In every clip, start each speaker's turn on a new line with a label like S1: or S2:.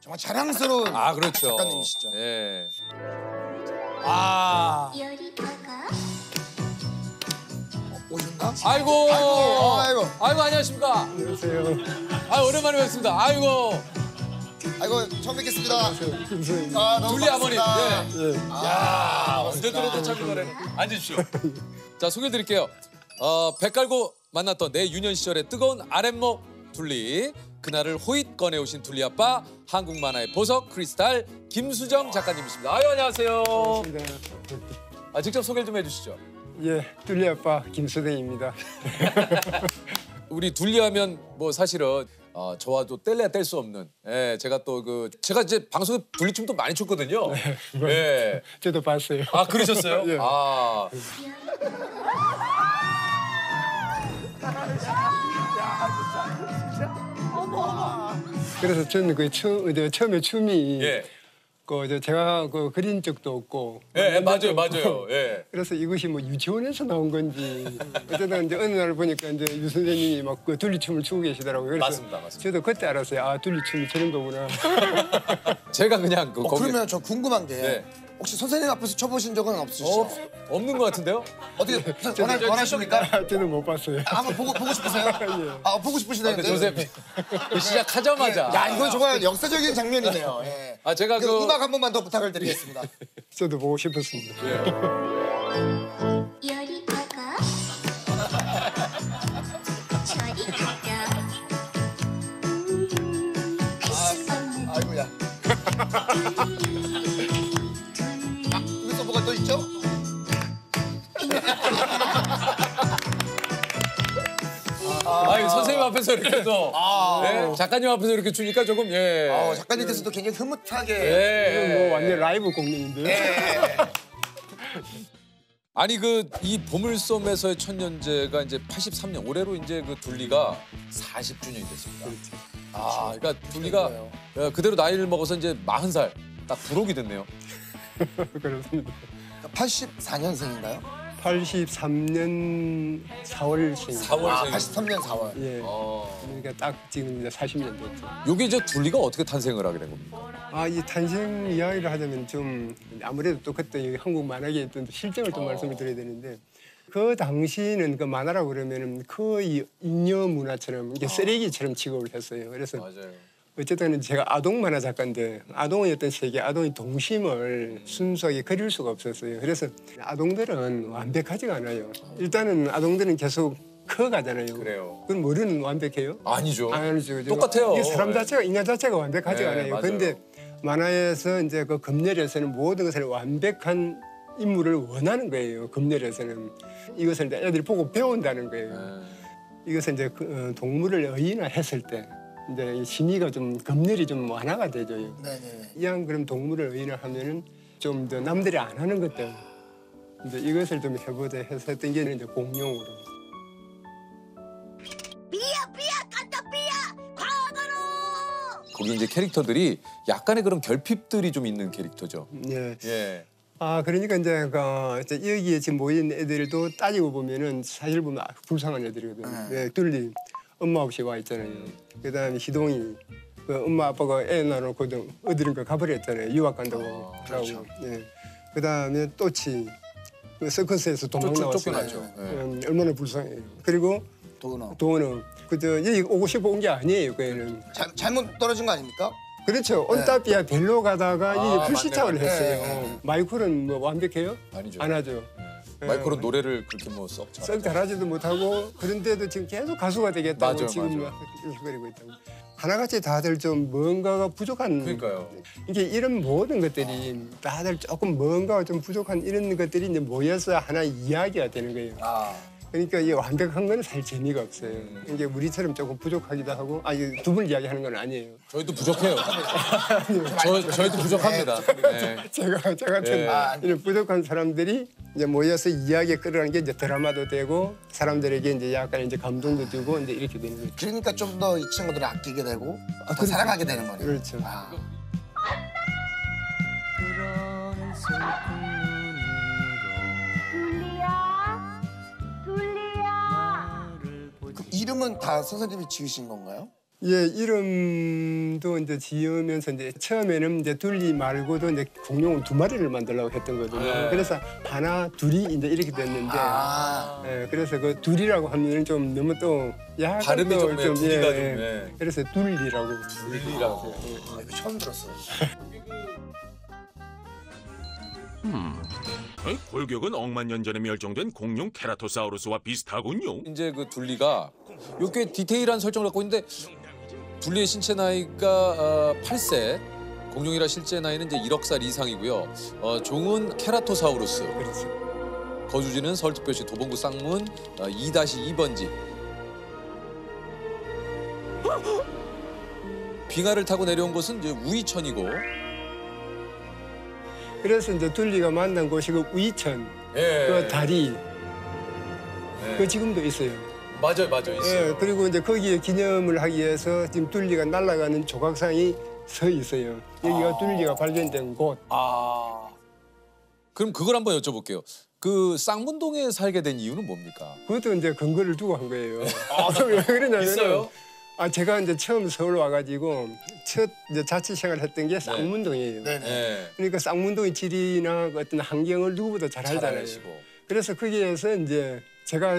S1: 정말 자랑스러운
S2: 그렇죠.
S1: 작가님이시죠.
S2: 예.
S1: 오셨나?
S2: 아이고.
S1: 아이고.
S2: 안녕하십니까.
S3: 안녕하세요.
S2: 오랜만에 뵙습니다. 아이고.
S1: 처음 뵙겠습니다.
S3: 김수현입니다.
S1: 너무
S2: 둘리 아버님.
S1: 반갑습니다.
S2: 네.
S3: 예.
S2: 야, 언제 들어도 참 그거네. 앉으십시오. 자, 소개해드릴게요. 배 깔고 만났던 내 유년 시절의 뜨거운 아랫목 둘리. 그날을 호잇 꺼내오신 둘리 아빠, 한국 만화의 보석 크리스탈 김수정 작가님이십니다. 안녕하세요.
S3: 반갑습니다.
S2: 직접 소개를 좀 해주시죠.
S3: 예, 뚫리 아빠 김수댕입니다.
S2: 우리 둘리 하면 뭐 사실은 저와도 뗄래야 뗄 수 없는. 제가 또 제가 이제 방송에 둘리춤도 많이 췄거든요. 예.
S3: 저도 봤어요.
S2: 그러셨어요?
S3: 예. 그래서 저는 처음에 춤이
S2: 예.
S3: 제가 그린 적도 없고.
S2: 예, 맞아요. 예.
S3: 그래서 이것이 뭐 유치원에서 나온 건지 어쨌든 이제 어느 날 보니까 이제 유 선생님이 막 둘리춤을 추고 계시더라고요. 그래서
S2: 맞습니다.
S3: 저도 그때 알았어요. 둘리춤이 저런 거구나.
S2: 제가 그냥
S1: 그러면 저 궁금한 게
S2: 네.
S1: 혹시 선생님 앞에서 쳐보신 적은 없으시죠?
S2: 없는 것 같은데요?
S1: 어떻게 원하십니까?
S3: 저는 못 봤어요.
S1: 한번 보고 싶으세요?
S3: 예.
S1: 보고 싶으시다는데.
S2: 조셉 시작하자마자.
S1: 야, 이건 정말 역사적인 장면이네요. 예.
S2: 제가
S1: 음악 한 번만 더 부탁을 드리겠습니다.
S3: 저도 보고 싶었습니다.
S4: 요리 가가 저리 가가 할수 없는
S1: 아이고야. 여기서 뭐가 또 있죠?
S2: 선생님 앞에서 이렇게 또 작가님 앞에서 이렇게 추니까 조금
S1: 작가님께서도 굉장히 흐뭇하게.
S3: 이건 뭐 완전 라이브 공연인데요.
S2: 아니 이 보물섬에서의 천년제가 이제 83년 올해로 이제 둘리가 40주년이 됐습니다. 그러니까 둘리가 그대로 나이를 먹어서 이제 40살 딱 부록이 됐네요.
S3: 그렇습니다.
S1: 84년생인가요?
S3: 83년 4월생.
S2: 4월생.
S1: 83년 4월.
S3: 예. 그러니까 딱 지금 이제 40년 됐죠.
S2: 요게 이제 둘리가 어떻게 탄생을 하게 된 겁니까?
S3: 이 탄생 이야기를 하자면 좀 아무래도 또 그때 이 한국 만화계에 있던 실정을 좀 말씀을 드려야 되는데 그 당시는 그 만화라고 그러면은 거의 잉여 문화처럼 이게 쓰레기처럼 취급을 했어요. 그래서
S2: 맞아요.
S3: 어쨌든 제가 아동 만화 작가인데 아동의 어떤 세계, 아동의 동심을 순수하게 그릴 수가 없었어요. 그래서 아동들은 완벽하지가 않아요. 일단은 아동들은 계속 커가잖아요.
S2: 그래요.
S3: 그럼 머리는 완벽해요?
S2: 아니죠.
S3: 아니죠.
S2: 똑같아요.
S3: 이게 사람 자체가, 인간 자체가 완벽하지가 않아요.
S2: 맞아요.
S3: 그런데 만화에서 이제 그 검열에서는 모든 것을 완벽한 인물을 원하는 거예요. 검열에서는. 이것을 이제 애들이 보고 배운다는 거예요. 이것을 이제 동물을 의인화했을 때 이제 심의가 좀 검열이 좀 완화가 되죠.
S1: 네네.
S3: 이왕 그럼 동물을 의인화하면은 좀 더 남들이 안 하는 것들 이제 이것을 좀 해보자 해서 했던 게 이제 공룡으로.
S2: 거기 이제 캐릭터들이 약간의 그런 결핍들이 좀 있는 캐릭터죠.
S3: 예.
S2: 예.
S3: 그러니까 이제 여기에 지금 모인 애들도 따지고 보면은 사실 보면 불쌍한 애들이거든요. 예, 둘리 엄마 없이 와 있잖아요. 그다음에 희동이 엄마 아빠가 애 낳아놓고 어디론가 가버렸잖아요. 유학 간다고.
S1: 그렇죠.
S3: 예. 그다음에 또치 서커스에서 도망 나왔어요.
S2: 쫓겨났죠.
S3: 얼마나 불쌍해요. 그리고 도은호 여기 오고 싶어 온 게 아니에요. 그 애는.
S1: 잘못 떨어진 거 아닙니까?
S3: 그렇죠. 온따비아 벨로 가다가 이게 불시착을
S2: 맞네.
S3: 했어요. 마이클은 뭐 완벽해요?
S2: 아니죠.
S3: 안 하죠.
S2: 마이크로 노래를 그렇게 썩
S3: 썩 잘하지도 못하고 그런데도 지금 계속 가수가 되겠다고
S2: 맞아,
S3: 지금
S2: 맞아.
S3: 막 그리고 있다고. 하나같이 다들 좀 뭔가가 부족한.
S2: 그러니까요.
S3: 이게 이런 모든 것들이 다들 조금 뭔가가 좀 부족한 이런 것들이 이제 모여서 하나의 이야기가 되는 거예요. 그러니까 이 완벽한 건 사실 재미가 없어요. 이게 우리처럼 조금 부족하기도 하고, 두 분 이야기하는 건 아니에요.
S2: 저희도 부족해요. 저희도 부족합니다. 네.
S3: 저 같은 이런 부족한 사람들이 이제 모여서 이야기 끌어가는 게 이제 드라마도 되고 사람들에게 이제 약간 이제 감동도 주고 이제 이렇게 되는 거죠.
S1: 그러니까 좀 더 이 친구들을 아끼게 되고 더 사랑하게 되는 거네요.
S3: 그렇죠.
S1: 그럼 이름은 다 선생님이 지으신 건가요?
S3: 예, 이름도 이제 지으면서 이제 처음에는 이제 둘리 말고도 이제 공룡을 2마리를 만들려고 했던 거거든요.
S2: 네.
S3: 그래서 하나, 둘이 이제 이렇게 됐는데,
S1: 아.
S3: 예, 그래서 그 둘이라고 하면 좀 너무 또 약간
S2: 발음이
S3: 또
S2: 좀 두리가 좀,
S3: 예,
S2: 예.
S3: 그래서 둘리라고.
S2: 둘리라고.
S1: 아, 이거 처음 들었어.
S5: 골격은 억만 년 전에 멸종된 공룡 케라토사우루스와 비슷하군요.
S2: 이제 그 둘리가 꽤 디테일한 설정을 갖고 있는데 둘리의 신체 나이가 8세, 공룡이라 실제 나이는 이제 1억 살 이상이고요. 종은 케라토사우루스.
S3: 그렇죠.
S2: 거주지는 서울특별시 도봉구 쌍문 2-2번지. 빙하를 타고 내려온 곳은 이제 우이천이고.
S3: 그래서 이제 둘리가 만난 곳이 그 우이천,
S2: 예.
S3: 그 다리,
S2: 예.
S3: 그 지금도 있어요.
S2: 맞아요, 있어요.
S3: 예, 그리고 이제 거기에 기념을 하기 위해서 지금 둘리가 날아가는 조각상이 서 있어요. 여기가 둘리가 발견된 곳.
S2: 아. 그럼 그걸 한번 여쭤볼게요. 그 쌍문동에 살게 된 이유는 뭡니까?
S3: 그것도 이제 근거를 두고 한 거예요. 왜 그러냐면
S2: 있어요?
S3: 제가 이제 처음 서울 와가지고 첫 이제 자취 생활을 했던 게 쌍문동이에요.
S1: 네네.
S2: 예.
S3: 그러니까 쌍문동의 지리나 그 어떤 환경을 누구보다 잘
S2: 잘
S3: 알잖아요.
S2: 아시고.
S3: 그래서 거기에서 이제 제가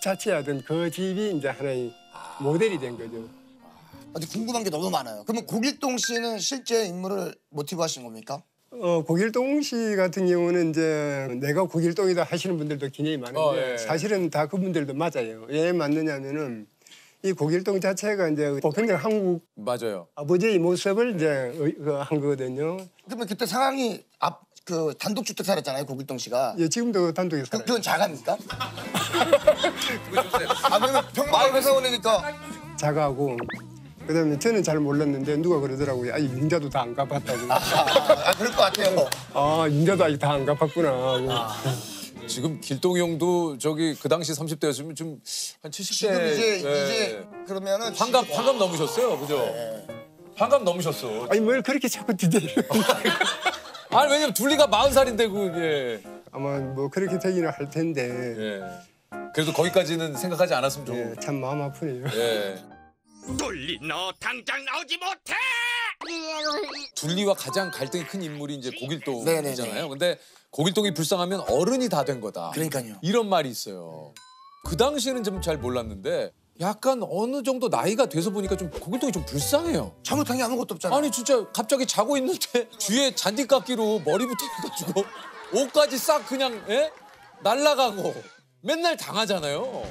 S3: 자취하던 그 집이 이제 하나의 모델이 된 거죠.
S1: 근데 궁금한 게 너무 많아요. 그러면 고길동 씨는 실제 인물을 모티브 하신 겁니까?
S3: 고길동 씨 같은 경우는 이제 내가 고길동이다 하시는 분들도 굉장히 많은데
S2: 예.
S3: 사실은 다 그분들도 맞아요. 왜 맞느냐면은 이 고길동 자체가 이제 보편적 한국
S2: 맞아요.
S3: 아버지의 모습을 이제 한 거거든요.
S1: 그러면 그때 상황이 그 단독주택 살았잖아요, 고길동 씨가.
S3: 예, 지금도 단독에 살아요.
S1: 그건 자가입니까? 아, 그러면 평범하게 회사원이니까.
S3: 자가하고 그다음에 저는 잘 몰랐는데 누가 그러더라고요. 윤자도 다 안 갚았다고.
S1: 그럴 것 같아요.
S3: 윤자도 아직 다 안 갚았구나 하고.
S2: 지금 길동이 형도 저기 그 당시 30대였으면 좀 한 70대.
S1: 지금 이제 그러면은
S2: 환갑 넘으셨어요, 그죠? 환갑 넘으셨어.
S3: 아니 뭘 그렇게 자꾸 디테일.
S2: 아니 왜냐면 둘리가 40살인데 그게.
S3: 아마 뭐 그렇게 되기는 할 텐데.
S2: 예. 그래도 거기까지는 생각하지 않았으면 좋고.
S3: 예, 참 마음 아프네요.
S2: 예.
S5: 둘리 너 당장 나오지 못해!
S2: 둘리와 가장 갈등이 큰 인물이 이제
S1: 네네네.
S2: 고길동이잖아요. 근데 고길동이 불쌍하면 어른이 다 된 거다.
S1: 그러니까요.
S2: 이런 말이 있어요. 그 당시에는 좀 잘 몰랐는데 약간 어느 정도 나이가 돼서 보니까 좀 고길동이 좀 불쌍해요.
S1: 잘못한 게 아무것도 없잖아요.
S2: 아니 진짜 갑자기 자고 있는데 뒤에 잔디깎기로 머리부터 해가지고 옷까지 싹 그냥 날라가고 맨날 당하잖아요.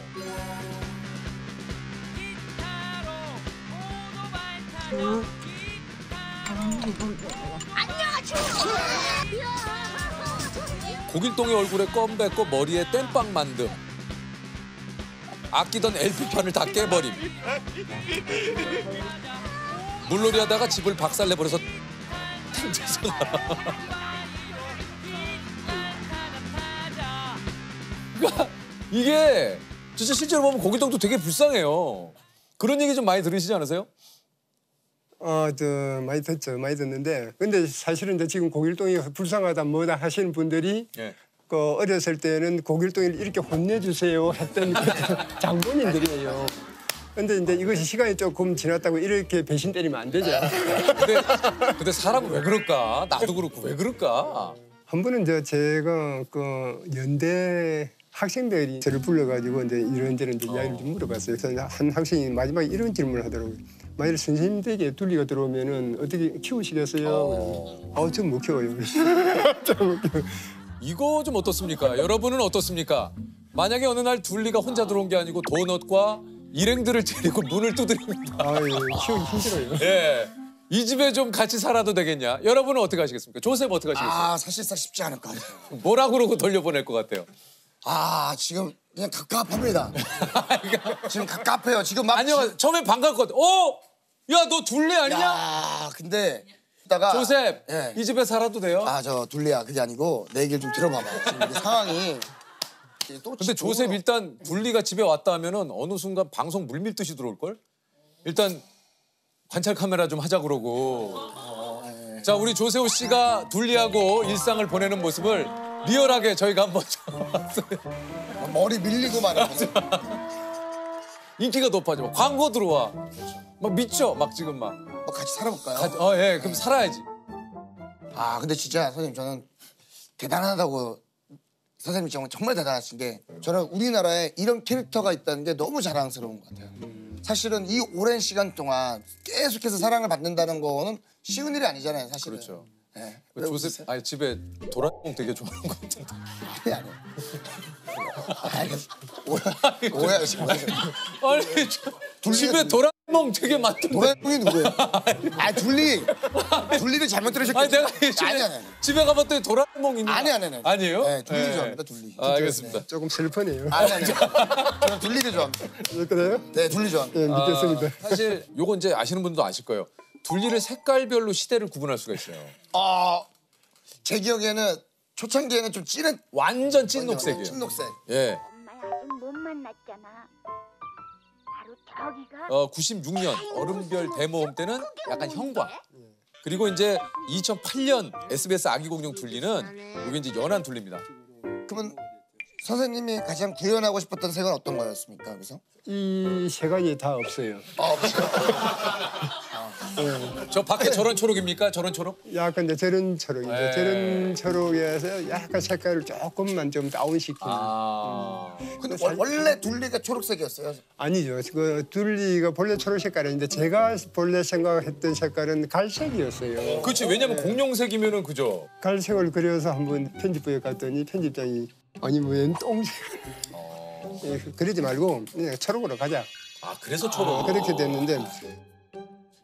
S2: 고길동의 얼굴에 껌 뱉고 머리에 땜빵 만듦. 아끼던 LP판을 다 깨버림. 물놀이 하다가 집을 박살내버려서 탕자서 그러니까 이게 진짜 실제로 보면 고길동도 되게 불쌍해요. 그런 얘기 좀 많이 들으시지 않으세요?
S3: 많이 듣죠. 많이 듣는데. 근데 사실은 이제 지금 고길동이 불쌍하다 뭐다 하시는 분들이
S2: 예.
S3: 그 어렸을 때는 고길동이를 이렇게 혼내주세요 했던 그 장본인들이에요. 근데 이제 이것이 시간이 조금 지났다고 이렇게 배신 때리면 안 되죠.
S2: 근데 사람은 왜 그럴까? 나도 그렇고 왜 그럴까?
S3: 한 번은 제가 그 연대 학생들이 저를 불러가지고 이제 이런저런 이제 이야기를 좀 물어봤어요. 그래서 한 학생이 마지막에 이런 질문을 하더라고요. 만일 선생님 댁에 둘리가 들어오면은 어떻게 키우시겠어요? 전 못 키워요. 전 못 키워요.
S2: 이거 좀 어떻습니까? 여러분은 어떻습니까? 만약에 어느 날 둘리가 혼자 들어온 게 아니고 도넛과 일행들을 데리고 문을 두드립니다.
S3: 키우기 힘들어요.
S2: 예. 이 집에 좀 같이 살아도 되겠냐? 여러분은 어떻게 하시겠습니까? 조셉 어떻게 하시겠어요?
S1: 사실상 쉽지 않을 것 같아요.
S2: 뭐라 그러고 돌려보낼 것 같아요?
S1: 지금 그냥 갑갑합니다. 지금 갑갑해요. 지금 막.
S2: 아니요, 처음에 반갑거든. 야, 너 둘리 아니냐?
S1: 야, 근데 이따가
S2: 조셉,
S1: 예.
S2: 이 집에 살아도 돼요?
S1: 저 둘리야 그게 아니고 내 얘기를 좀 들어봐봐요. 지금 이게 상황이 또
S2: 근데 조셉 일단 둘리가 집에 왔다 하면은 어느 순간 방송 물밀듯이 들어올 걸? 일단 관찰 카메라 좀 하자 그러고. 자, 우리 조세호 씨가 둘리하고 일상을 보내는 모습을 리얼하게 저희가 한번
S1: 머리 밀리고 말이야.
S2: 인기가 높아져. 광고 들어와. 막 미쳐 막 지금 막.
S1: 뭐 같이 살아볼까요?
S2: 예, 그럼 살아야지.
S1: 아 근데 진짜 선생님 저는 대단하다고 선생님 정말 대단하신 게 저는 우리나라에 이런 캐릭터가 있다는 게 너무 자랑스러운 것 같아요. 사실은 이 오랜 시간 동안 계속해서 사랑을 받는다는 거는 쉬운 일이 아니잖아요, 사실은.
S2: 그렇죠.
S1: 네.
S2: 조셉 아니 집에 도라에몽 되게 좋아하는 것 같은데.
S1: 아니, 오해하지 마세요.
S2: 아니 집에 도라에몽 되게 많던데.
S1: 도라에몽이 누구예요? 아 둘리를 잘못 들으셨겠어요.
S2: 아니 내가
S1: 아니.
S2: 집에 가봤더니 도라에몽 있는.
S1: 아니.
S2: 아니에요?
S1: 네, 둘리
S2: 네.
S1: 좋아합니다, 둘리.
S2: 아, 알겠습니다.
S3: 조금 슬프네요.
S1: 아니. 저는 둘리를 좋아합니다.
S3: 그래요?
S1: 네, 둘리 좋아합니다.
S3: 예, 믿겠습니다.
S2: 사실 요거 이제 아시는 분도 아실 거예요. 둘리를 색깔별로 시대를 구분할 수가 있어요.
S1: 제 기억에는 초창기에는 좀 진한
S2: 완전 찐 녹색이에요.
S1: 찐녹색.
S2: 예.
S6: 엄마야 아직 못 만났잖아. 바로 저기가
S2: 96년 얼음별 데모홈 때는 약간 형광. 그리고 이제 2008년 SBS 아기 공룡 둘리는 이게 이제 연한 둘리입니다.
S1: 그러면 선생님이 가장 구현하고 싶었던 색은 어떤 거였습니까? 그래서?
S3: 이 세 가지 다 없어요.
S2: 저 밖에 저런 초록입니까? 저런 초록?
S3: 약간 이제 저런 초록이죠.
S2: 네.
S3: 저런 초록에서 약간 색깔을 조금만 좀 다운시키는.
S1: 근데 원래 둘리가 초록색이었어요.
S3: 아니죠. 그 둘리가 본래 초록 색깔인데 제가 본래 생각했던 색깔은 갈색이었어요.
S2: 그렇지. 왜냐면 공룡색이면은 그죠.
S3: 갈색을 그려서 한번 편집부에 갔더니 편집장이 아니 뭐웬 똥색. 예, 그러지 말고 그냥 초록으로 가자.
S2: 아 그래서 초록.
S3: 그렇게 됐는데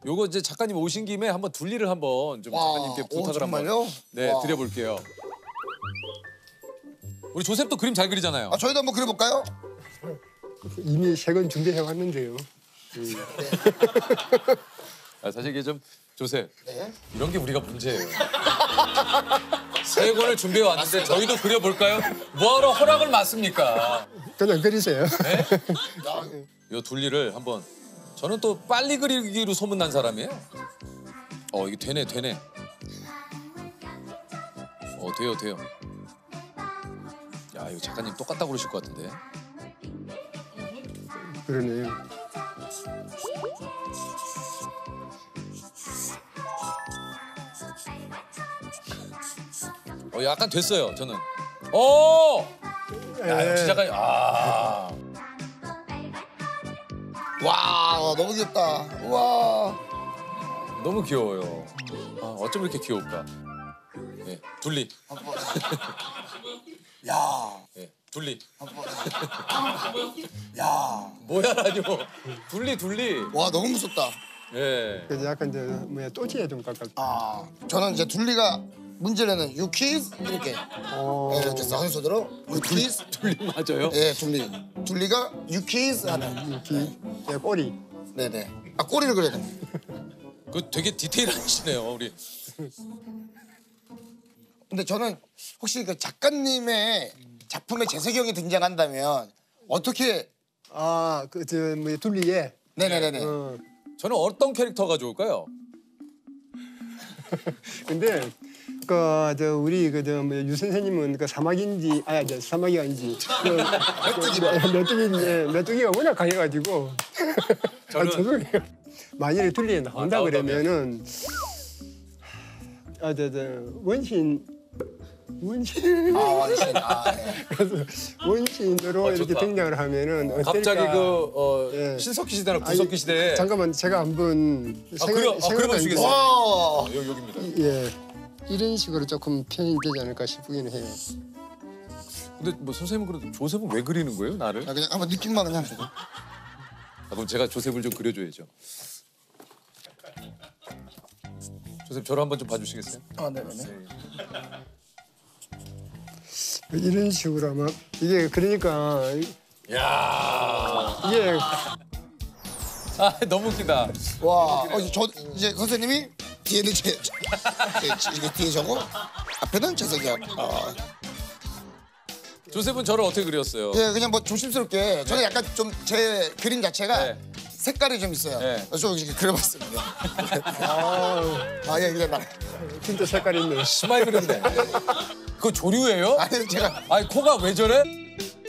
S2: 요거 이제 작가님 오신 김에 한번 둘리를 한번 좀 작가님께 부탁을 한번
S1: 정말요?
S2: 네
S1: 와.
S2: 드려볼게요. 우리 조셉도 그림 잘 그리잖아요.
S1: 저희도 한번 그려볼까요?
S3: 이미 색은 준비해 왔는데요.
S2: 사실 이게 좀 조셉
S1: 네.
S2: 이런 게 우리가 문제예요. 세 권을 준비해 왔는데 저희도 그려볼까요? 뭐하러 허락을 맞습니까?
S3: 그냥 그리세요.
S2: 이 둘리를 한번 저는 또 빨리 그리기로 소문난 사람이에요. 이게 되네. 돼요. 야 이거 작가님 똑같다 그러실 것 같은데.
S3: 그러네요.
S2: 약간 됐어요 저는. 야 역시 작가님.
S1: 와 너무 귀엽다. 와.
S2: 너무 귀여워요. 어쩜 이렇게 귀여울까? 네, 둘리.
S1: 야.
S2: 네, 둘리.
S1: 야.
S2: 뭐야라뇨. 둘리.
S1: 와 너무 무섭다.
S2: 예.
S3: 그래서 약간 이제 뭐야 또지에 좀 가깝다.
S1: 저는 이제 둘리가 문제는 You kiss 이렇게 이렇게 써 순서대로 You kiss.
S2: 둘리 맞아요?
S1: 예, 둘리가 You kiss 하는.
S3: 예, 꼬리.
S1: 네네. 꼬리를 그려야 돼.
S2: 그 되게 디테일하시네요 우리.
S1: 근데 저는 혹시 그 작가님의 작품에 재석이 형이 등장한다면 어떻게?
S3: 그저 뭐 둘리에.
S1: 네네네네.
S2: 저는 어떤 캐릭터가 좋을까요?
S3: 근데 저 우리 유 선생님은 그 사막인지 사막이 아닌지 메뚜기가 워낙 강해가지고
S2: 저는-
S3: 죄송해요. 만일에 둘리에 나온다
S2: 나온다면?
S3: 그러면은 원신
S1: 원신. 네.
S3: 그래서 원신으로 이렇게
S2: 좋다.
S3: 등장을 하면은 어떨까?
S2: 갑자기
S3: 예.
S2: 신석기 시대나 구석기 시대에.
S3: 잠깐만 제가 한번
S2: 그려보시겠어요?
S1: 와.
S2: 여기입니다.
S3: 예. 이런 식으로 조금 표현이 되지 않을까 싶기는 해요.
S2: 근데 뭐 선생님은 그래도 조셉은 왜 그리는 거예요 나를?
S1: 그냥 한번 느낌만 그냥 주고.
S2: 그럼 제가 조셉을 좀 그려줘야죠. 조셉 저를 한번 좀 봐주시겠어요?
S1: 네네네.
S3: 이런 식으로 아마 이게 그러니까
S2: 야,
S3: 이게
S2: 너무 웃기다.
S1: 와. 이제 선생님이 뒤에는 이게 뒤에 저거 앞에는 재석이 형.
S2: 조셉은 저를 어떻게 그렸어요?
S1: 예, 그냥 뭐 조심스럽게 저는 약간 좀 제 그림 자체가
S2: 네.
S1: 색깔이 좀 있어요.
S2: 네.
S1: 그래서 좀 이렇게 그려봤습니다. 예, 그냥
S3: 진짜 색깔이 있네.
S2: 심하게 그렸네. 그거 조류예요?
S1: 아니 제가
S2: 아니 코가 왜 저래?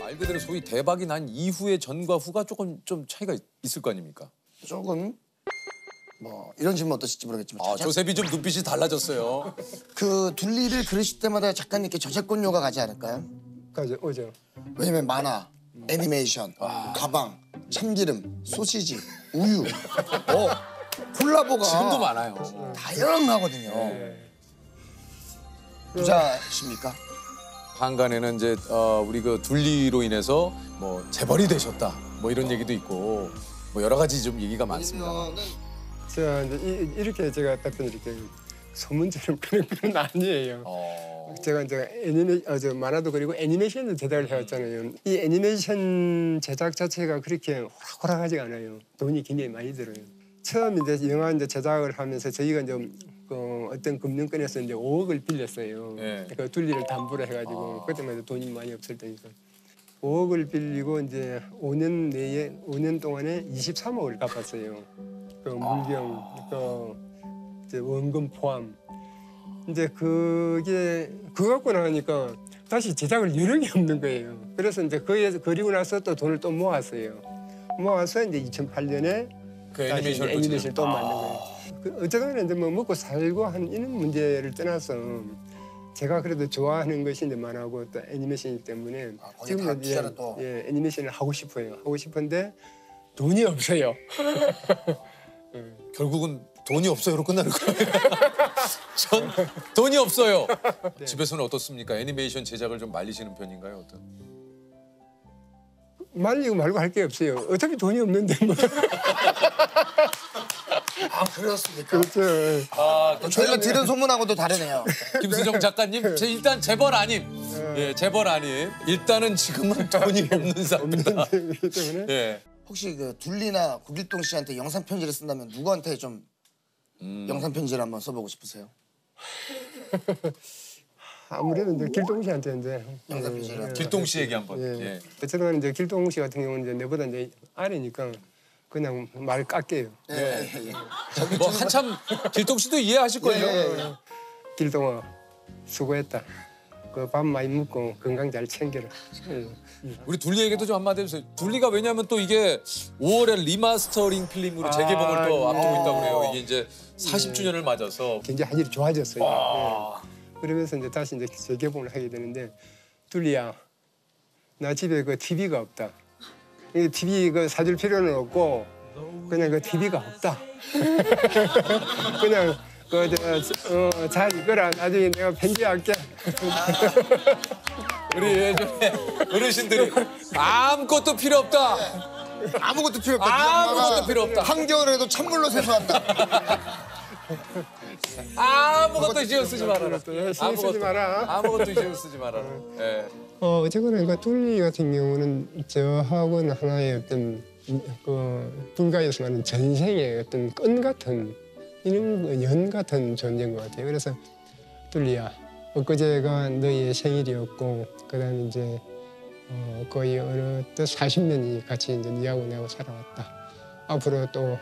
S2: 말 그대로 소위 대박이 난 이후의 전과 후가 조금 좀 차이가 있을 거 아닙니까?
S1: 조금 뭐 이런 질문 어떠실지 모르겠지만
S2: 아, 조셉이 좀 눈빛이 달라졌어요.
S1: 그 둘리를 그리실 때마다 작가님께 저작권료가 가지 않을까요?
S3: 가죠, 오죠.
S1: 왜냐면 만화, 애니메이션, 가방, 참기름, 소시지, 우유, 콜라보가
S2: 지금도 많아요.
S1: 다양하거든요. 부자십니까?
S2: 한간에는 이제 우리 그 둘리로 인해서 뭐 재벌이 되셨다 뭐 이런 얘기도 있고 뭐 여러 가지 좀 얘기가 많습니다.
S3: 제가 이제 이렇게 제가 답변 이렇게 소문처럼 그런 건 아니에요. 제가 이제 저 만화도 그리고 애니메이션도 제작을 해왔잖아요. 이 애니메이션 제작 자체가 그렇게 호락호락하지가 않아요. 돈이 굉장히 많이 들어요. 처음 이제 영화 이제 제작을 하면서 저희가 이제 어떤 금융권에서 이제 5억을 빌렸어요.
S2: 네.
S3: 그 둘리를 담보로 해가지고 그때만 해도 돈이 많이 없을 때니까 5억을 빌리고 이제 5년 내에 5년 동안에 23억을 갚았어요. 그 물경, 그 이제 원금 포함. 이제 그게 그거 갖고 나니까 다시 제작을 여력이 없는 거예요. 그래서 이제 그리고 나서 또 돈을 또 모았어요. 모아서 이제 2008년에
S2: 그
S3: 다시 애니메이션을 또 만든 거예요. 어쨌든 이제 뭐 먹고 살고 한 이런 문제를 떠나서 제가 그래도 좋아하는 것이 이제 만화고 또 애니메이션이기 때문에
S1: 거기에 다 투자를 또.
S3: 애니메이션을 하고 싶어요. 하고 싶은데 돈이 없어요.
S2: 결국은 돈이 없어요로 끝나는 거예요. 전 돈이 없어요. 집에서는 어떻습니까? 애니메이션 제작을 좀 말리시는 편인가요? 어떤?
S3: 말리고 말고 할 게 없어요. 어차피 돈이 없는데 뭐.
S1: 아 그렇습니까?
S3: 그렇죠.
S1: 저희가 들은 소문하고도 다르네요.
S2: 김수정 작가님, 일단 재벌 아님. 예, 재벌 아님. 일단은 지금은 돈이 없는 상태다.
S3: 그렇기 때문에
S2: 예.
S1: 혹시 그 둘리나 구길동 씨한테 영상 편지를 쓴다면 누구한테 좀 영상 편지를 한번 써보고 싶으세요?
S3: 아무래도 이제 길동 씨한테 이제
S1: 영상 편지를.
S2: 길동 씨 얘기 한번.
S3: 예.
S2: 예.
S3: 어쨌든 이제 길동 씨 같은 경우는 이제 내보다 이제 아래니까 그냥 말 깎게요.
S2: 뭐 한참 길동 씨도 이해하실 걸요.
S1: 예.
S3: 길동아 수고했다. 그 밥 많이 먹고 건강 잘 챙겨라.
S2: 우리 둘리 얘기도 좀 한마디 해주세요. 둘리가 왜냐하면 또 이게 5월에 리마스터링 필름으로 재개봉을 또 앞두고 있다고 그래요. 이게 이제 40주년을 맞아서.
S3: 굉장히 한일이 좋아졌어요. 예. 그러면서 이제 다시 이제 재개봉을 하게 되는데 둘리야, 나 집에 그 TV가 없다. 이 TV 그 사줄 필요는 없고 그냥 그 TV가 없다. 그냥 잘 있거라. 나중에 내가 편지할게.
S2: 우리 예전에 어르신들이 아무것도 필요 없다.
S1: 아무것도 필요 없다.
S2: 아무것도 필요 없다.
S1: 한겨울에도 찬물로 세수한다.
S2: 아무것도 신경 쓰지 말아라.
S3: 신경 쓰지 마라.
S2: 아무것도 신경 쓰지 말아라. 예.
S3: 어쨌거나 그러니까 둘리 같은 경우는 저하고는 하나의 어떤 그 불가에서 말하는 전생의 어떤 끈 같은 이런 연 같은 존재인 것 같아요. 그래서 둘리야, 엊그제가 너희의 생일이었고 그다음에 이제 거의 어느 때 40년이 같이 이제 네하고 내하고 살아왔다. 앞으로 또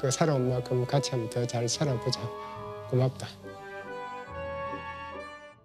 S3: 그 살아온 만큼 같이 한번 더 잘 살아보자. 고맙다.